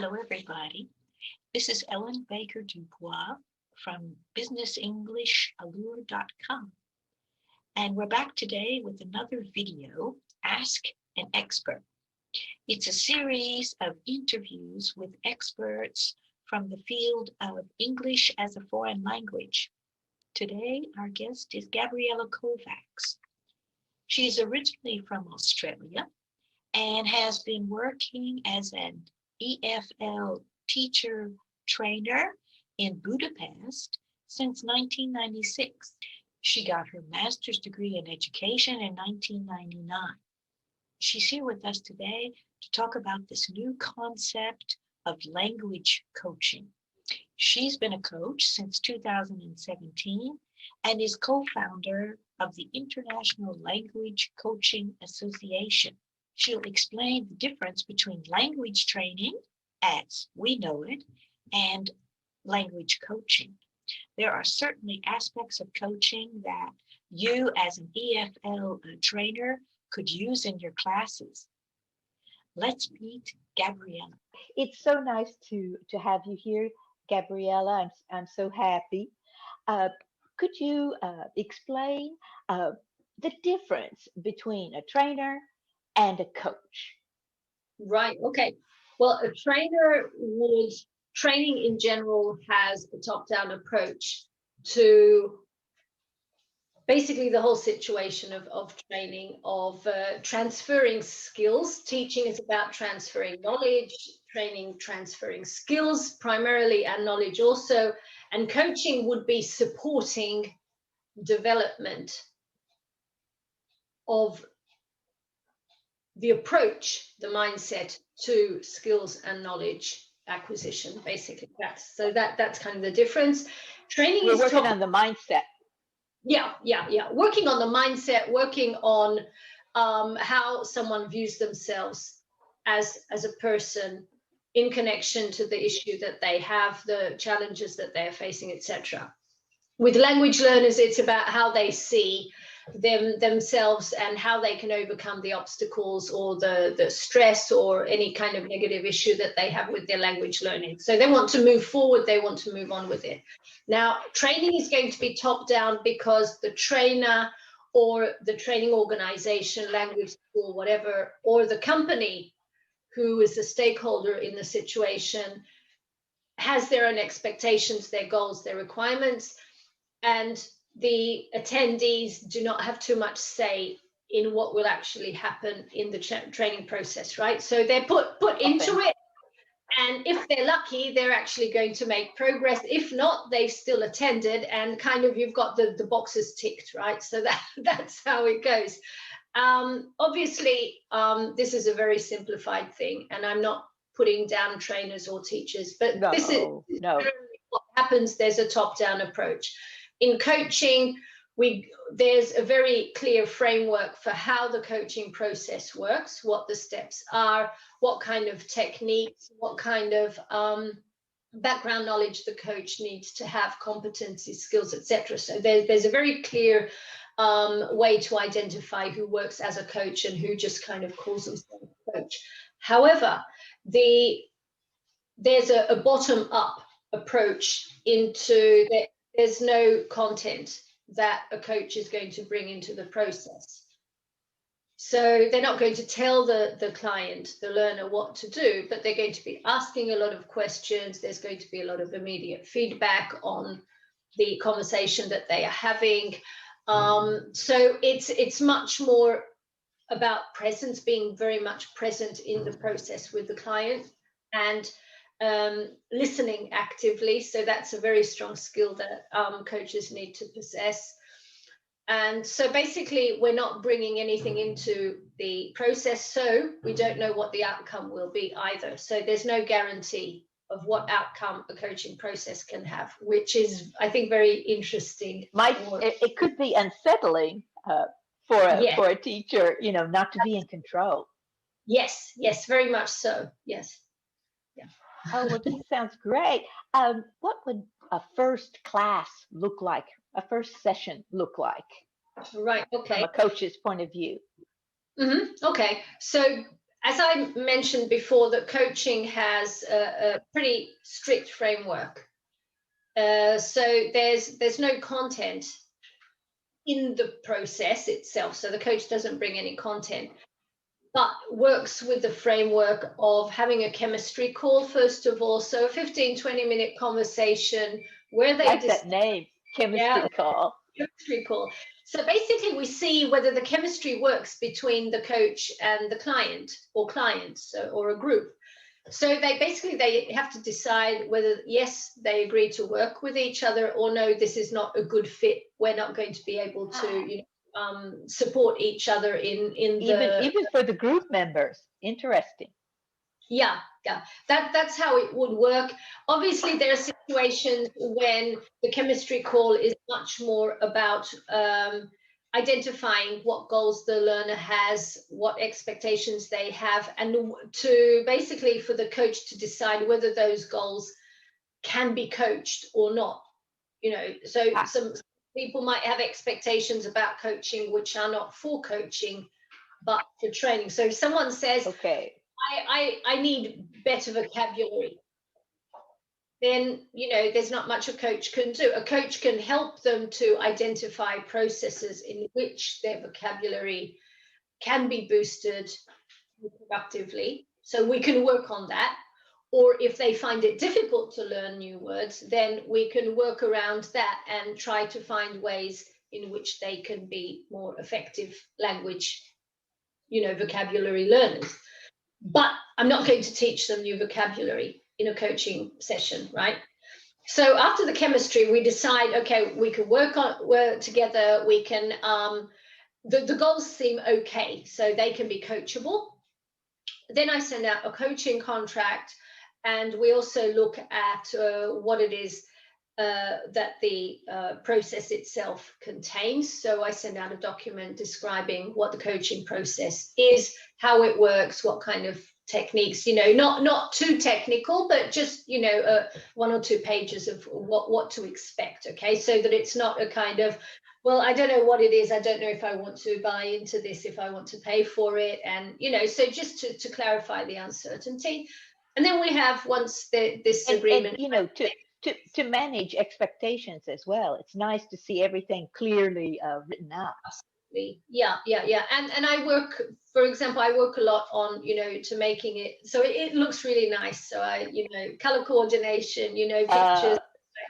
Hello, everybody. This is Ellen Baker Dubois from businessenglishalure.com. And we're back today with another video, Ask an Expert. It's a series of interviews with experts from the field of English as a foreign language. Today, our guest is Gabriella Kovacs. She's originally from Australia and has been working as an EFL teacher trainer in Budapest since 1996. She got her master's degree in education in 1999. She's here with us today to talk about this new concept of language coaching. She's been a coach since 2017 and is co-founder of the International Language Coaching Association. She'll explain the difference between language training, as we know it, and language coaching. There are certainly aspects of coaching that you as an EFL trainer could use in your classes. Let's meet Gabriella. It's so nice to have you here, Gabriella. I'm so happy. Could you explain the difference between a trainer and a coach? Right. Okay. Well, training in general has a top-down approach to basically the whole situation of training, of transferring skills. Teaching is about transferring knowledge, training, transferring skills primarily, and knowledge also. And coaching would be supporting development of the approach, the mindset to skills and knowledge acquisition, basically. That's kind of the difference. Training We're is working on the mindset. Yeah. Working on the mindset, working on how someone views themselves as a person in connection to the issue that they have, the challenges that they're facing, etc. With language learners, it's about how they see themselves and how they can overcome the obstacles or the stress or any kind of negative issue that they have with their language learning. So they want to move forward, they want to move on with it. Now, training is going to be top down because the trainer or the training organization, language school, whatever, or the company who is the stakeholder in the situation has their own expectations, their goals, their requirements, and the attendees do not have too much say in what will actually happen in the training process, right? So they're put into it, and if they're lucky, they're actually going to make progress. If not, they've still attended, and kind of you've got the boxes ticked, right? So that's how it goes. Obviously, this is a very simplified thing, and I'm not putting down trainers or teachers, but this is what happens. There's a top-down approach. In coaching, there's a very clear framework for how the coaching process works, what the steps are, what kind of techniques, what kind of background knowledge the coach needs to have, competency, skills, etc. So there's a very clear way to identify who works as a coach and who just kind of calls themselves a coach. However, there's a bottom-up approach into that. There's no content that a coach is going to bring into the process. So they're not going to tell the client, the learner, what to do, but they're going to be asking a lot of questions. There's going to be a lot of immediate feedback on the conversation that they are having. So it's much more about presence, being very much present in the process with the client, and listening actively. So that's a very strong skill that coaches need to possess. And so basically, we're not bringing anything into the process, so we don't know what the outcome will be either. So there's no guarantee of what outcome a coaching process can have, which is, I think, very interesting. It could be unsettling for a teacher, not to be in control. Yes, very much so. Yes. Yeah. Oh, well, this sounds great. What would a first class look like? A first session look like? Right. Okay. From a coach's point of view. Okay. So as I mentioned before, that coaching has a pretty strict framework. So there's no content in the process itself. So the coach doesn't bring any content, but works with the framework of having a chemistry call, first of all. So a 15-20 minute conversation where they like that name, chemistry call. Chemistry call. So basically we see whether the chemistry works between the coach and the client or clients or a group. So they have to decide whether, yes, they agree to work with each other, or no, this is not a good fit. We're not going to be able to support each other in even for the group members. Interesting. Yeah, that's how it would work. Obviously, there are situations when the chemistry call is much more about identifying what goals the learner has, what expectations they have, and to basically for the coach to decide whether those goals can be coached or not. So some people might have expectations about coaching which are not for coaching, but for training. So if someone says, okay, I need better vocabulary, then there's not much a coach can do. A coach can help them to identify processes in which their vocabulary can be boosted productively, so we can work on that. Or if they find it difficult to learn new words, then we can work around that and try to find ways in which they can be more effective language vocabulary learners. But I'm not going to teach them new vocabulary in a coaching session, right? So after the chemistry, we decide, okay, we can work together. We can, the goals seem okay, so they can be coachable. Then I send out a coaching contract, and we also look at what it is that the process itself contains. So I send out a document describing what the coaching process is, how it works, what kind of techniques, not too technical, but just, 1 or 2 pages of what to expect, okay? So that it's not a kind of, well, I don't know what it is. I don't know if I want to buy into this, if I want to pay for it. And, so just to clarify the uncertainty. And then we have, once this agreement... And, to manage expectations as well. It's nice to see everything clearly written out. Absolutely. Yeah. And I work, for example, I work a lot on, to making it so it looks really nice. So I, color coordination, pictures like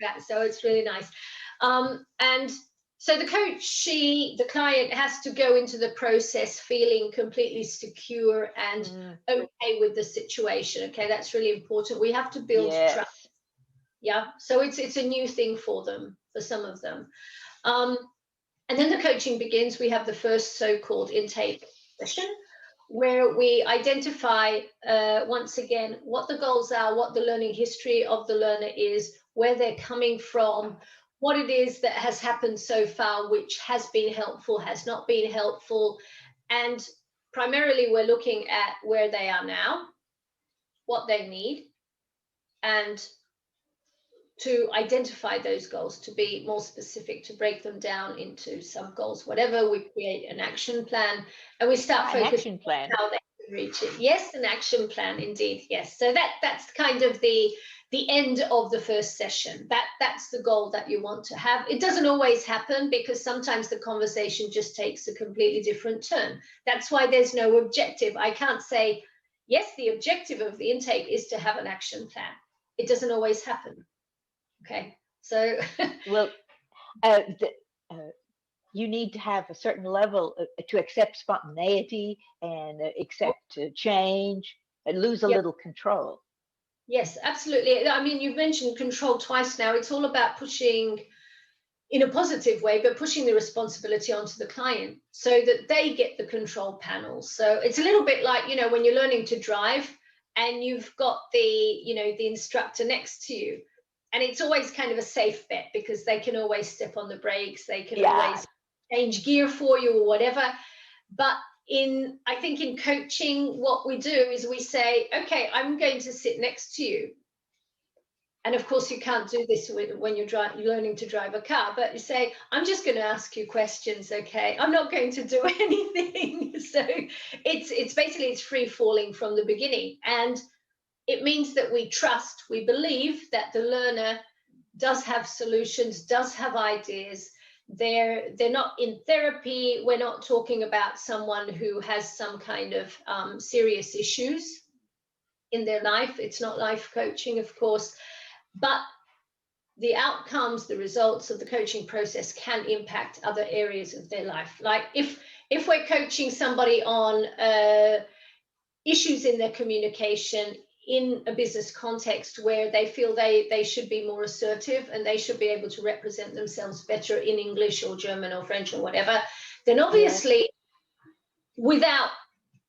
that. So it's really nice. And so the coach, the client has to go into the process feeling completely secure and okay with the situation. Okay, that's really important. We have to build trust. Yeah, so it's a new thing for them, for some of them. And then the coaching begins. We have the first so-called intake session, where we identify, once again, what the goals are, what the learning history of the learner is, where they're coming from, what it is that has happened so far, which has been helpful, has not been helpful. And primarily, we're looking at where they are now, what they need, and to identify those goals, to be more specific, to break them down into sub-goals, whatever. We create an action plan, and we start focusing on how they can reach it. Yes, an action plan, indeed. Yes. So that's kind of the end of the first session. That's the goal that you want to have. It doesn't always happen, because sometimes the conversation just takes a completely different turn. That's why there's no objective. I can't say, yes, the objective of the intake is to have an action plan. It doesn't always happen. Okay, so well, you need to have a certain level to accept spontaneity and accept change and lose a little control. Yes, absolutely. I mean, you've mentioned control twice now. It's all about pushing in a positive way, but pushing the responsibility onto the client so that they get the control panel. So it's a little bit like, when you're learning to drive and you've got the instructor next to you. And it's always kind of a safe bet, because they can always step on the brakes. They can always change gear for you or whatever. But I think in coaching, what we do is we say, okay, I'm going to sit next to you. And of course, you can't do this when you're learning to drive a car, but you say, I'm just going to ask you questions, okay? I'm not going to do anything. So it's basically, it's free falling from the beginning. And it means that we trust, we believe that the learner does have solutions, does have ideas. They're not in therapy. We're not talking about someone who has some kind of serious issues in their life. It's not life coaching, of course. But the outcomes, the results of the coaching process can impact other areas of their life. Like if we're coaching somebody on issues in their communication in a business context where they feel they should be more assertive and they should be able to represent themselves better in English or German or French or whatever, then obviously without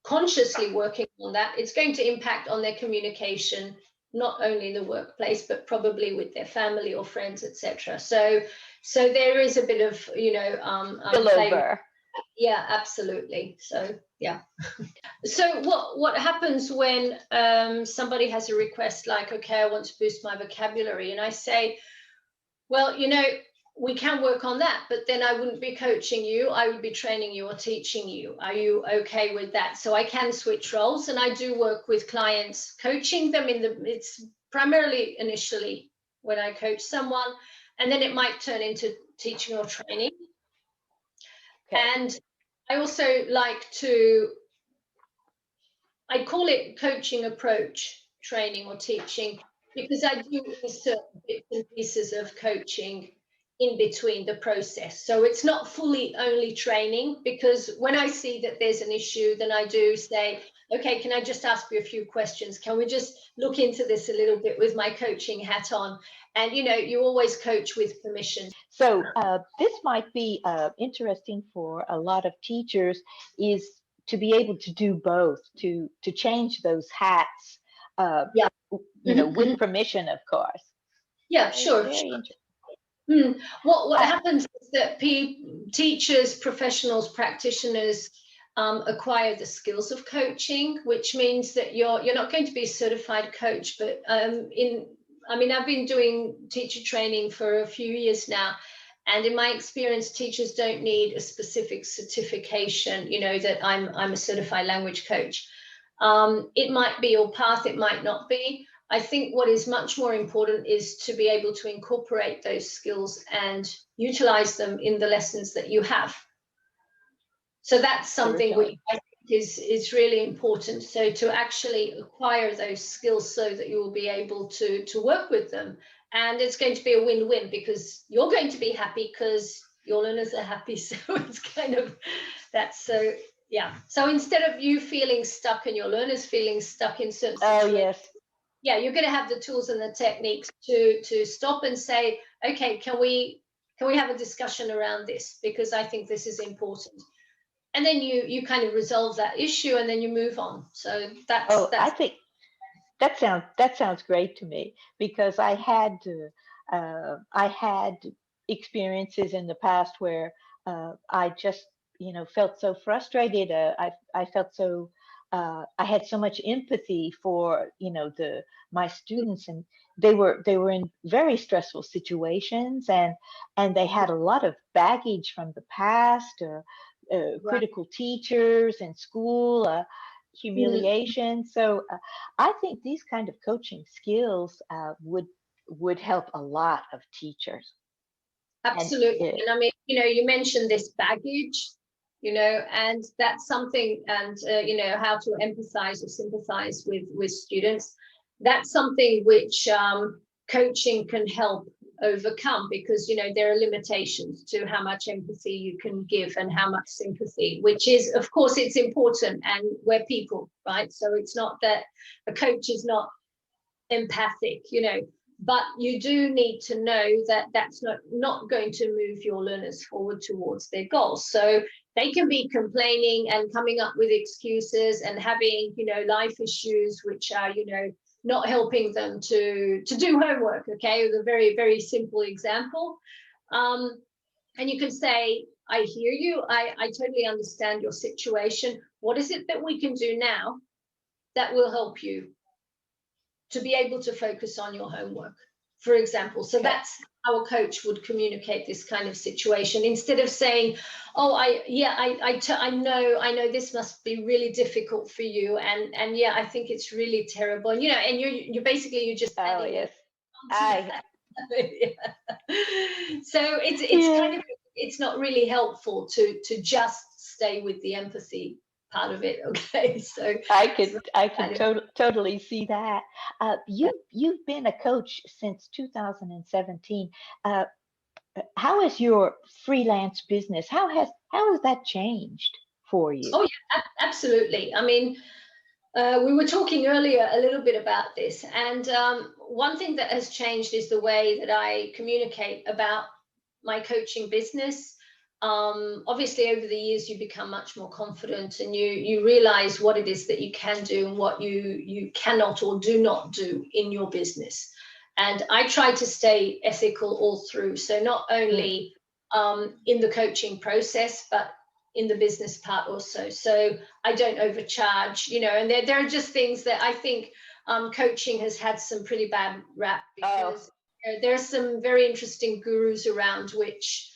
consciously working on that, it's going to impact on their communication, not only in the workplace, but probably with their family or friends, etc. So there is a bit of, spillover. Yeah, absolutely. So yeah. So what happens when somebody has a request like, okay, I want to boost my vocabulary, and I say, well, we can work on that, but then I wouldn't be coaching you. I would be training you or teaching you. Are you okay with that? So I can switch roles, and I do work with clients, coaching them it's primarily initially when I coach someone, and then it might turn into teaching or training. Okay. And I also like I call it coaching approach training or teaching, because I do insert bits and pieces of coaching in between the process. So it's not fully only training, because when I see that there's an issue, then I do say, okay, can I just ask you a few questions? Can we just look into this a little bit with my coaching hat on? And, you always coach with permission. So this might be interesting for a lot of teachers, is to be able to do both, to change those hats, yeah. With permission, of course. Yeah, sure. What happens is that teachers, professionals, practitioners acquire the skills of coaching, which means that you're not going to be a certified coach, but I've been doing teacher training for a few years now, and in my experience, teachers don't need a specific certification, that I'm a certified language coach. It might be your path, it might not be. I think what is much more important is to be able to incorporate those skills and utilize them in the lessons that you have. So that's something which I think is really important. So to actually acquire those skills so that you will be able to work with them. And it's going to be a win-win, because you're going to be happy because your learners are happy. So it's kind of so. Yeah. So instead of you feeling stuck and your learners feeling stuck in certain situations, yes. Yeah, you're going to have the tools and the techniques to stop and say, okay, can we have a discussion around this, because I think this is important. And then you kind of resolve that issue, and then you move on. So that's I think that sounds great to me, because I had experiences in the past where I just felt so frustrated. I felt so I had so much empathy for my students, and they were in very stressful situations, and they had a lot of baggage from the past, critical teachers in school, humiliation. So I think these kind of coaching skills would help a lot of teachers. Absolutely. And I mean, you mentioned this baggage, and that's something, and how to empathize or sympathize with students. That's something which coaching can help overcome, because there are limitations to how much empathy you can give and how much sympathy, which is, of course, it's important, and we're people, right? So it's not that a coach is not empathic, but you do need to know that that's not going to move your learners forward towards their goals. So they can be complaining and coming up with excuses and having life issues which are not helping them to do homework. Okay, with a very, very simple example, and you can say, I hear you, I totally understand your situation. What is it that we can do now that will help you to be able to focus on your homework? for example. So Okay. that's how a coach would communicate this kind of situation, instead of saying, oh, I know this must be really difficult for you, and yeah, I think it's really terrible, and and you're basically, you're just Oh adding yes. onto I that. So it's kind yeah. of, it's not really helpful to just stay with the empathy part of it. Okay, so I could kind of, totally see that. You've been a coach since 2017. Uh, how is your freelance business? How has that changed for you? oh yeah, absolutely. I mean, we were talking earlier a little bit about this, and one thing that has changed is the way that I communicate about my coaching business. Obviously, over the years, you become much more confident, and you realize what it is that you can do and what you cannot or do not do in your business. And I try to stay ethical all through. So not Mm. only in the coaching process, but in the business part also. So I don't overcharge, and there are just things that I think coaching has had some pretty bad rap, Oh, because there are some very interesting gurus around, which,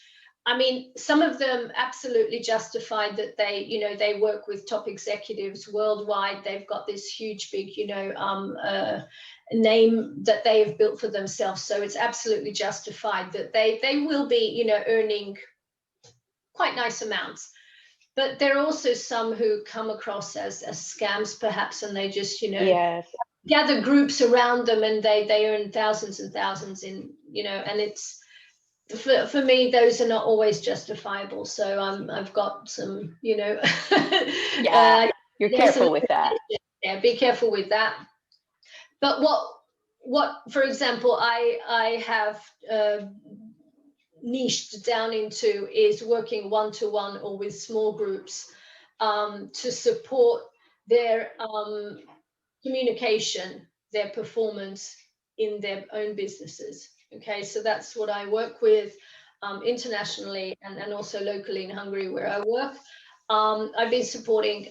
I mean, some of them absolutely justified that they work with top executives worldwide. They've got this huge, big, name that they have built for themselves. So it's absolutely justified that they will be, earning quite nice amounts. But there are also some who come across as scams, perhaps, and they just, yes. gather groups around them, and they earn thousands and thousands in, and it's, for me, those are not always justifiable. So I've got some, Yeah. You're there's some, careful with that. yeah, be careful with that. But what, for example, I have niched down into is working one-to-one or with small groups, to support their communication, their performance in their own businesses. Okay, so that's what I work with internationally, and also locally in Hungary, where I work. I've been supporting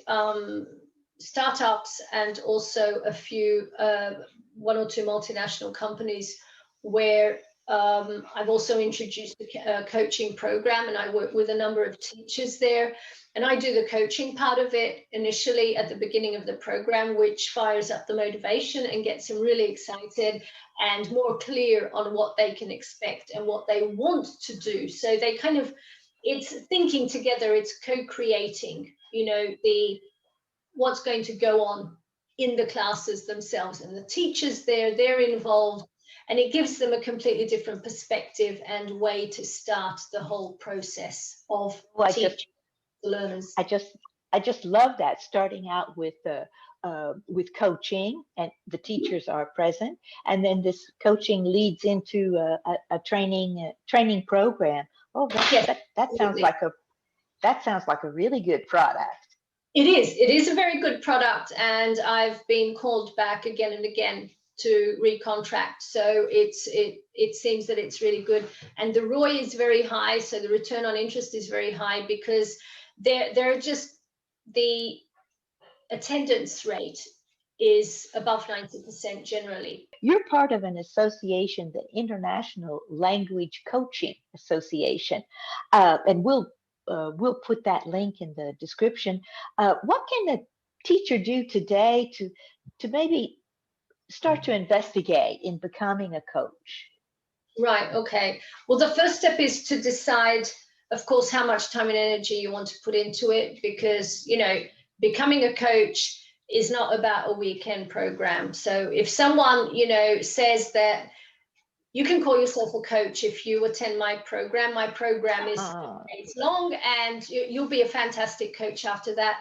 startups, and also a few, one or two multinational companies, where I've also introduced a coaching program, and I work with a number of teachers there. And I do the coaching part of it initially at the beginning of the program, which fires up the motivation and gets them really excited and more clear on what they can expect and what they want to do. So they kind of, it's thinking together, it's co-creating, what's going to go on in the classes themselves, and the teachers there, they're involved, and it gives them a completely different perspective and way to start the whole process of Oh, teaching the learners. I just love that, starting out with coaching, and the teachers are present, and then this coaching leads into a training program. Oh, Yes, that sounds absolutely. like a really good product. It is. It is a very good product, and I've been called back again and again to recontract. So it seems that it's really good, and the ROI is very high. So the return on interest is very high, because there are just, the attendance rate is above 90% generally. You're part of an association, the International Language Coaching Association, and we'll put that link in the description. What can a teacher do today to maybe start to investigate in becoming a coach? Right. Okay. Well, the first step is to decide, of course, how much time and energy you want to put into it, because, becoming a coach is not about a weekend program. So if someone, says that you can call yourself a coach if you attend my program. My program is Ah, days long, and you'll be a fantastic coach after that.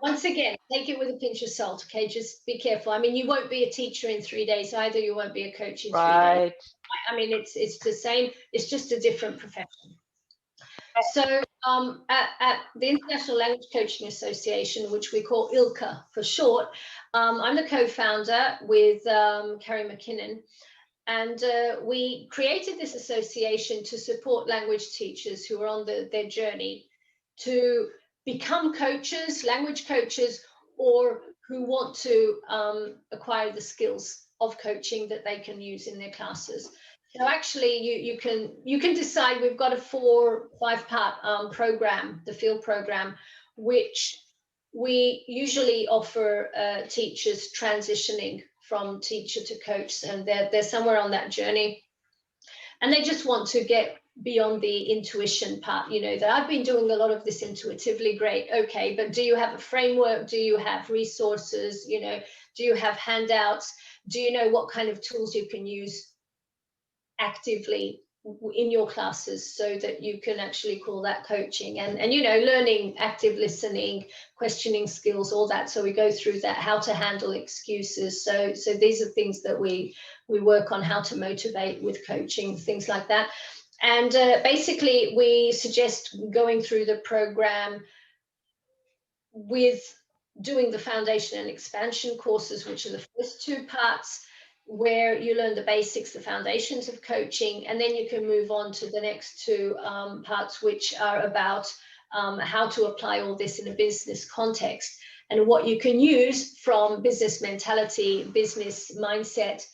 Once again, take it with a pinch of salt, okay? Just be careful. I mean, you won't be a teacher in 3 days either. You won't be a coach in 3 days. right. I mean, it's the same. It's just a different profession. So at the International Language Coaching Association, which we call ILCA for short, I'm the co-founder with Carrie McKinnon. And we created this association to support language teachers who are on their journey to become coaches, language coaches, or who want to acquire the skills of coaching that they can use in their classes. So actually, you can decide. We've got a 4-5 part program, the field program, which we usually offer teachers transitioning from teacher to coach, and they're somewhere on that journey, and they just want to get beyond the intuition part, that I've been doing a lot of this intuitively. Great, okay, but do you have a framework? Do you have resources? Do you have handouts? Do you know what kind of tools you can use actively in your classes so that you can actually call that coaching? And learning active listening, questioning skills, all that. So we go through that, how to handle excuses. So these are things that we work on, how to motivate with coaching, things like that. And basically we suggest going through the program with doing the foundation and expansion courses, which are the first 2 parts, where you learn the basics, the foundations of coaching, and then you can move on to the next 2 parts, which are about how to apply all this in a business context, and what you can use from business mentality, business mindset,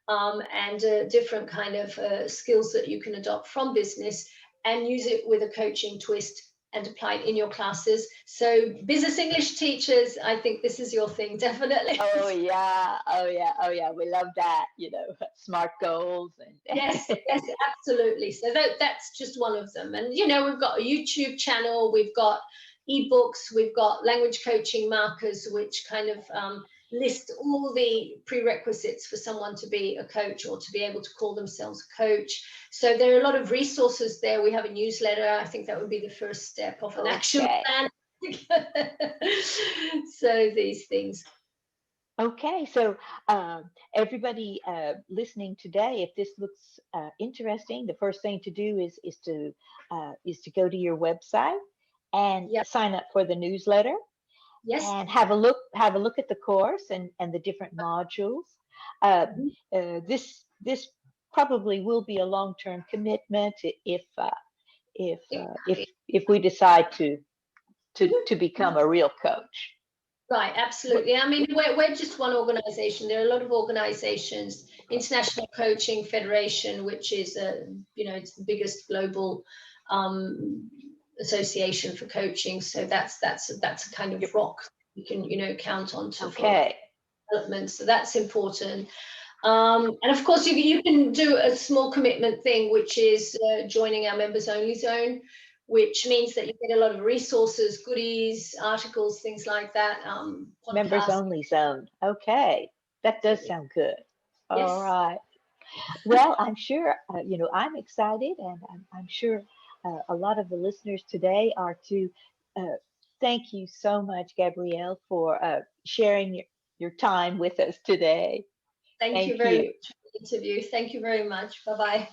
and different kind of skills that you can adopt from business and use it with a coaching twist and apply it in your classes. So business English teachers, I think this is your thing, definitely. Oh yeah, oh yeah, oh yeah. We love that, SMART goals and yes, absolutely. So that's just one of them. And we've got a YouTube channel, we've got ebooks, we've got language coaching markers, which kind of list all the prerequisites for someone to be a coach or to be able to call themselves a coach. So there are a lot of resources there. We have a newsletter. I think that would be the first step of an action plan. So these things. Okay, so everybody listening today, if this looks interesting, the first thing to do is to go to your website and sign up for the newsletter. Yes. And have a look at the course and the different modules. This probably will be a long-term commitment if we decide to become a real coach. Right, absolutely. I mean, we're just one organization. There are a lot of organizations. International Coaching Federation, which is it's the biggest global association for coaching. So that's a kind of rock you can count on to for development. So that's important. And of course, you can do a small commitment thing, which is joining our members only zone, which means that you get a lot of resources, goodies, articles, things like that. Members only zone. Okay, that does sound good. Yes. All right. Well, I'm sure, I'm excited, and I'm sure a lot of the listeners today are too. Thank you so much, Gabrielle, for sharing your time with us today. Thank you very much for the interview. Thank you very much. Bye-bye.